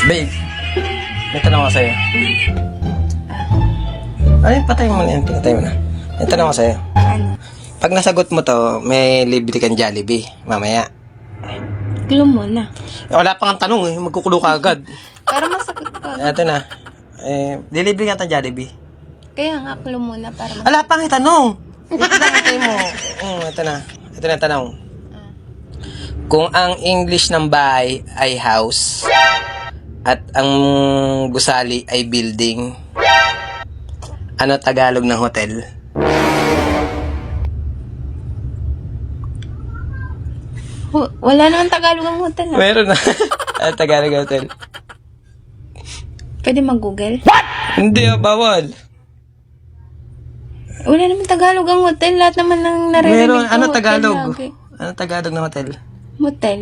Babe, may tanong ako sa'yo. Ay, patay mo na yan. Pinatay mo na. May tanong ako sa'yo. Ano? Pag nasagot mo to, may libre kang Jollibee. Mamaya. Gulo muna. Wala pang tanong eh. Magkukulo ka agad. Para masagot ko. Ito na. Delivery ka ng Jollibee. Kaya nga, gulo muna para masagot. Wala pang itanong. Ito na, hintay mo. Ito na. Ito na tanong. Kung ang English ng bahay ay house at ang gusali ay building, ano Tagalog ng hotel? Wala naman Tagalog ang hotel. Ah. Meron na. Ano Tagalog ng hotel? Pwede mag-google? Hindi, bawal. Wala naman Tagalog ang hotel. Lahat naman ng naririnig Meron. ko, Ano hotel Tagalog? lagi. Ano Tagalog ng hotel? Motel.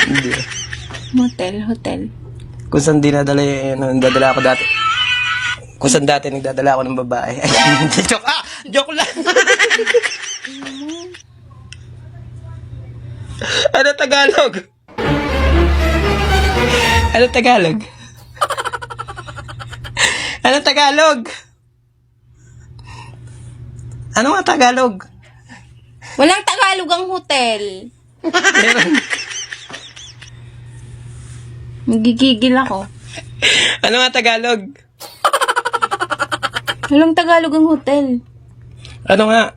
Hindi. Motel, hotel. Kung saan dinadala yung dadala ako dati. Kung saan dati nagdadala ako ng babae. Ay, joke! Joke lang! Ano Tagalog? Ano Tagalog? Ano Tagalog? Ano nga Tagalog? Walang Tagalog ang hotel. Meron. Magigigil ako. Ano nga Tagalog? Walang Tagalog ang hotel. Ano nga?